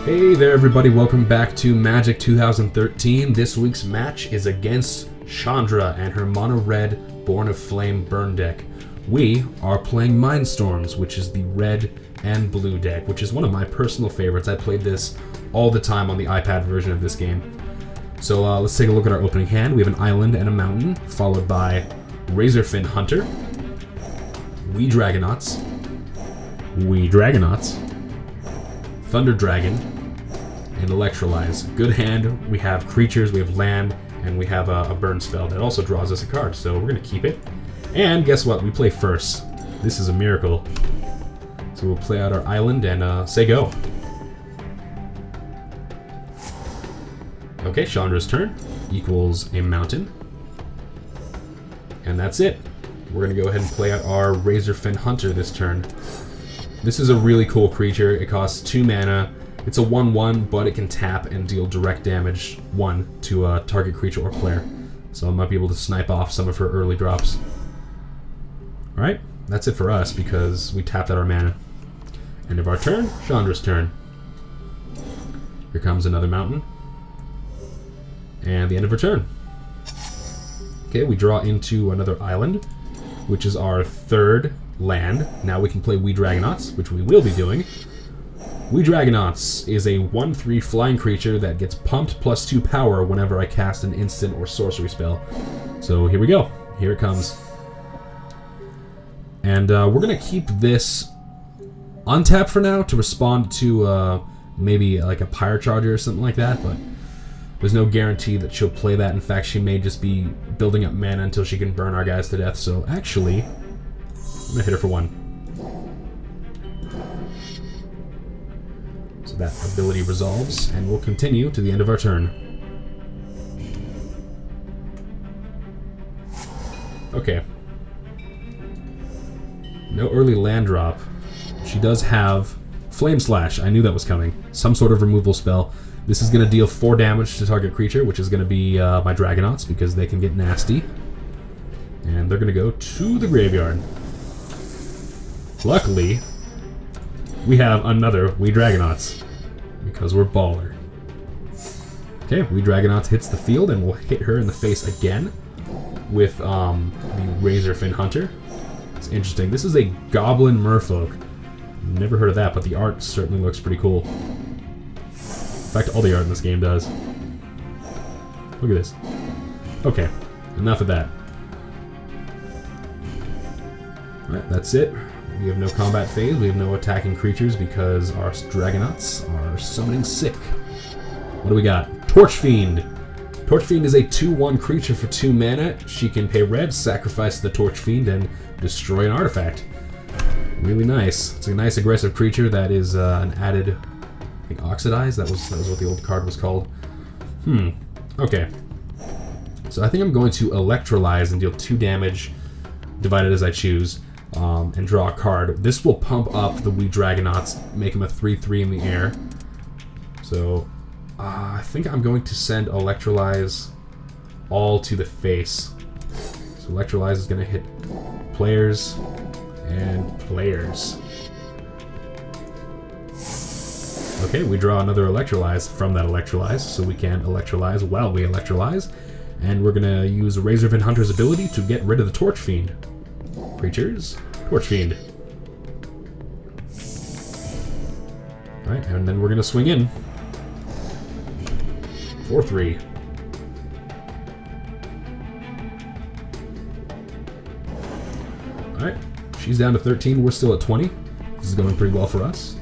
Hey there everybody, welcome back to Magic 2013. This week's match is against Chandra and her mono red Born of Flame burn deck. We are playing Mindstorms, which is the red and blue deck, which is one of my personal favorites. I played this all the time on the iPad version of this game. So let's take a look at our opening hand. We have an island and a mountain, followed by Razorfin Hunter, Wee Dragonauts, Thunder Dragon, and Electrolyze. Good hand. We have creatures, we have land, and we have a burn spell that also draws us a card, so we're going to keep it. And guess what? We play first. This is a miracle. So we'll play out our island and say go. Okay, Chandra's turn equals a mountain. And that's it. We're going to go ahead and play out our Razorfin Hunter this turn. This is a really cool creature. It costs 2 mana. It's a 1/1, but it can tap and deal direct damage 1 to a target creature or player. So I might be able to snipe off some of her early drops. Alright, that's it for us because we tapped out our mana. End of our turn, Chandra's turn. Here comes another mountain. And the end of her turn. Okay, we draw into another island, which is our third land. Now we can play Wee Dragonauts, which we will be doing. Wee Dragonauts is a 1/3 flying creature that gets pumped +2 power whenever I cast an instant or sorcery spell. So here we go. Here it comes. And we're going to keep this untapped for now to respond to maybe like a Pyre Charger or something like that, but there's no guarantee that she'll play that. In fact, she may just be building up mana until she can burn our guys to death. So actually, I'm going to hit her for 1. So that ability resolves, and we'll continue to the end of our turn. Okay. No early land drop. She does have Flame Slash. I knew that was coming. Some sort of removal spell. This is going to deal 4 damage to target creature, which is going to be my Dragonauts, because they can get nasty. And they're going to go to the graveyard. Luckily, we have another Wee Dragonauts, because we're baller. Okay, Wee Dragonauts hits the field, and we'll hit her in the face again with the Razorfin Hunter. It's interesting. This is a Goblin Merfolk. Never heard of that, but the art certainly looks pretty cool. In fact, all the art in this game does. Look at this. Okay, enough of that. Alright, that's it. We have no combat phase, we have no attacking creatures because our Dragonauts are summoning sick. What do we got? Torchfiend. Torchfiend is a 2/1 creature for 2 mana. She can pay red, sacrifice the Torchfiend, and destroy an artifact. Really nice. It's a nice aggressive creature that is an added, I think, Oxidize. That was what the old card was called. Okay. So I think I'm going to Electrolyze and deal 2 damage, divided as I choose. And draw a card. This will pump up the Wee Dragonauts, make him a 3/3 in the air. So, I think I'm going to send Electrolyze all to the face. So Electrolyze is going to hit players and players. Okay, we draw another Electrolyze from that Electrolyze, so we can Electrolyze while we Electrolyze. And we're going to use Razorfin Hunter's ability to get rid of the Torchfiend. Creatures, Torchfiend. Alright, and then we're going to swing in. 4/3. Alright, she's down to 13, we're still at 20. This is going pretty well for us.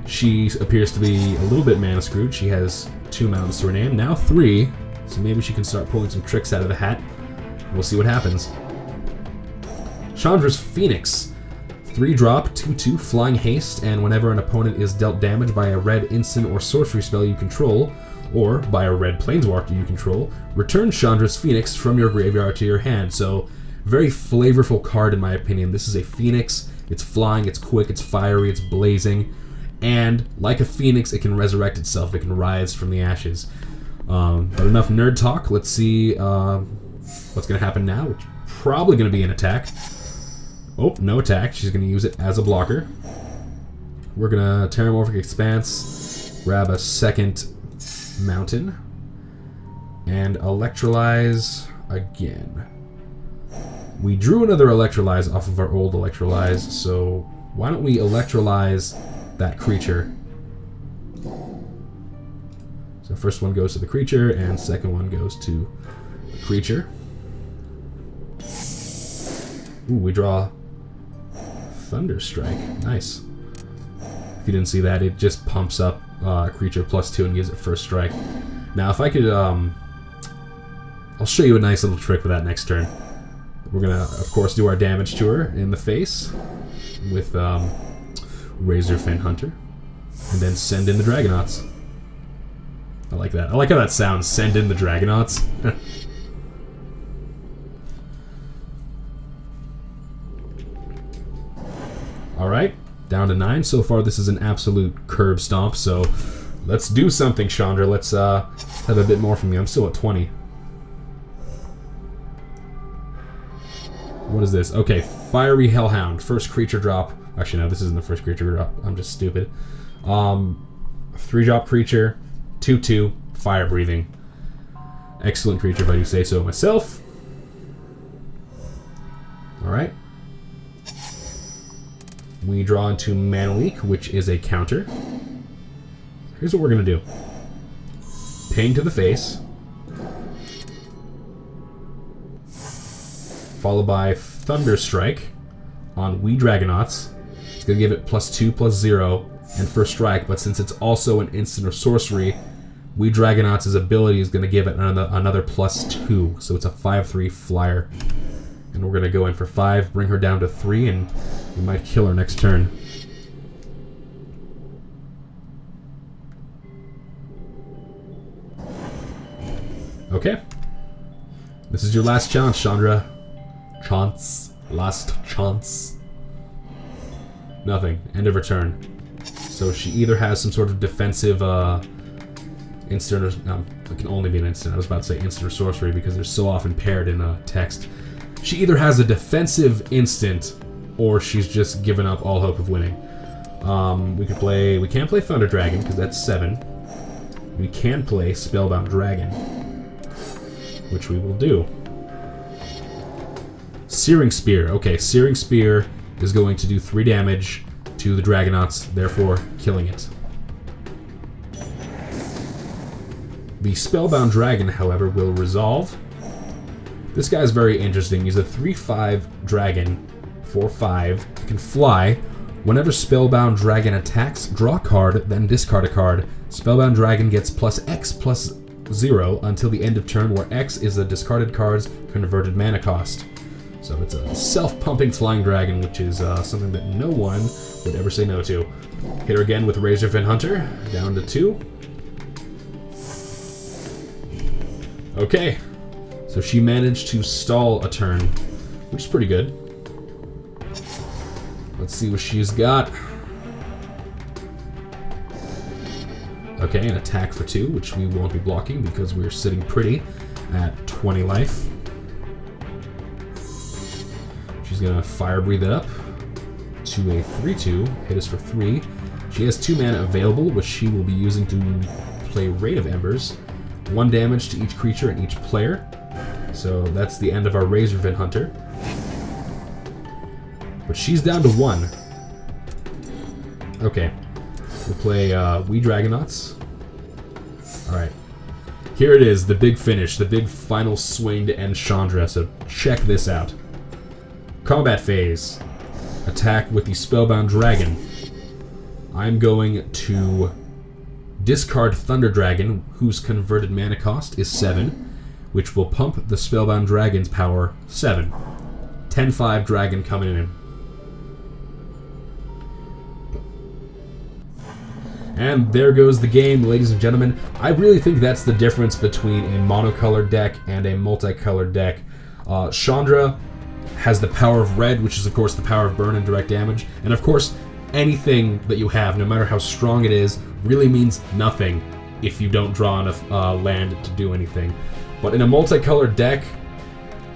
She appears to be a little bit mana screwed. She has 2 mountains to her name, now 3, so maybe she can start pulling some tricks out of the hat. We'll see what happens. Chandra's Phoenix. 3-drop, 2/2, flying haste, and whenever an opponent is dealt damage by a red instant or sorcery spell you control, or by a red planeswalker you control, return Chandra's Phoenix from your graveyard to your hand. So, very flavorful card in my opinion. This is a Phoenix. It's flying, it's quick, it's fiery, it's blazing, and like a Phoenix, it can resurrect itself. It can rise from the ashes. But enough nerd talk. Let's see what's going to happen now. Which probably going to be an attack. Oh, no attack. She's going to use it as a blocker. We're going to Terramorphic Expanse. grab a second mountain, and electrolyze again. We drew another electrolyze off of our old electrolyze, so why don't we electrolyze that creature? So first one goes to the creature, and second one goes to the creature. Ooh, we draw Thunderstrike. Nice. If you didn't see that, it just pumps up a creature +2 and gives it first strike. Now, if I could, I'll show you a nice little trick for that next turn. We're gonna, of course, do our damage to her in the face with Razorfin Hunter, and then send in the Dragonauts. I like that. I like how that sounds. Send in the Dragonauts. Alright, down to 9. So far this is an absolute curb stomp, so let's do something, Chandra. Let's have a bit more from you. I'm still at 20. What is this? Okay, Fiery Hellhound. First creature drop. Actually, no, this isn't the first creature drop. I'm just stupid. 3-drop creature, 2/2, fire breathing. Excellent creature if I do say so myself. Alright. We draw into Mana Leak, which is a counter. Here's what we're going to do. Ping to the face. Followed by Thunderstrike on We Dragonauts. It's going to give it +2/+0 and first strike, but since it's also an instant or sorcery, We Dragonauts' ability is going to give it another +2, so it's a 5/3 flyer. And we're going to go in for 5, bring her down to 3, and we might kill her next turn. Okay. This is your last chance, Chandra. Last chance. Nothing. End of her turn. So she either has some sort of defensive instant or... No, it can only be an instant. I was about to say instant or sorcery because they're so often paired in text. She either has a defensive instant or she's just given up all hope of winning. We can't play Thunder Dragon because that's 7. We can play Spellbound Dragon, which we will do. Searing Spear. Okay, Searing Spear is going to do 3 damage to the Dragonauts, therefore killing it. The Spellbound Dragon, however, will resolve. This guy's very interesting. He's a 3/5 dragon, 4/5, can fly. Whenever Spellbound Dragon attacks, draw a card, then discard a card. Spellbound Dragon gets +X/+0 until the end of turn, where X is the discarded card's converted mana cost. So it's a self-pumping flying dragon, which is something that no one would ever say no to. Hit her again with Razorfin Hunter, down to 2. Okay, so she managed to stall a turn, which is pretty good. Let's see what she's got. Okay, an attack for 2, which we won't be blocking because we're sitting pretty at 20 life. She's gonna Fire Breathe it up to a 3/2, hit us for 3. She has 2 mana available, which she will be using to play Raid of Embers. 1 damage to each creature and each player. So that's the end of our Razorfin Hunter. But she's down to 1. Okay. We'll play We Dragonauts. Alright. Here it is, the big finish, the big final swing to end Chandra, so check this out. Combat phase. Attack with the Spellbound Dragon. I'm going to discard Thunder Dragon, whose converted mana cost is 7, which will pump the Spellbound Dragon's power 7. 10/5 dragon coming in. And there goes the game, ladies and gentlemen. I really think that's the difference between a monocolored deck and a multicolored deck. Chandra has the power of red, which is of course the power of burn and direct damage. And of course, anything that you have, no matter how strong it is, really means nothing if you don't draw enough land to do anything. But in a multicolored deck,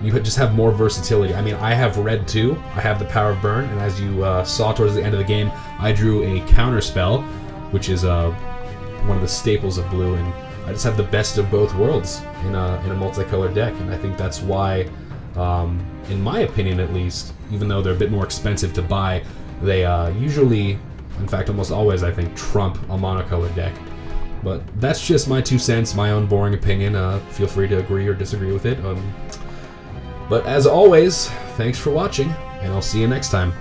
you just have more versatility. I mean, I have red too. I have the power of burn, and as you saw towards the end of the game, I drew a counter spell, which is one of the staples of blue, and I just have the best of both worlds in a multicolored deck, and I think that's why, in my opinion at least, even though they're a bit more expensive to buy, they usually, in fact almost always, I think, trump a monocolored deck. But that's just my 2 cents, my own boring opinion. Feel free to agree or disagree with it. But as always, thanks for watching, and I'll see you next time.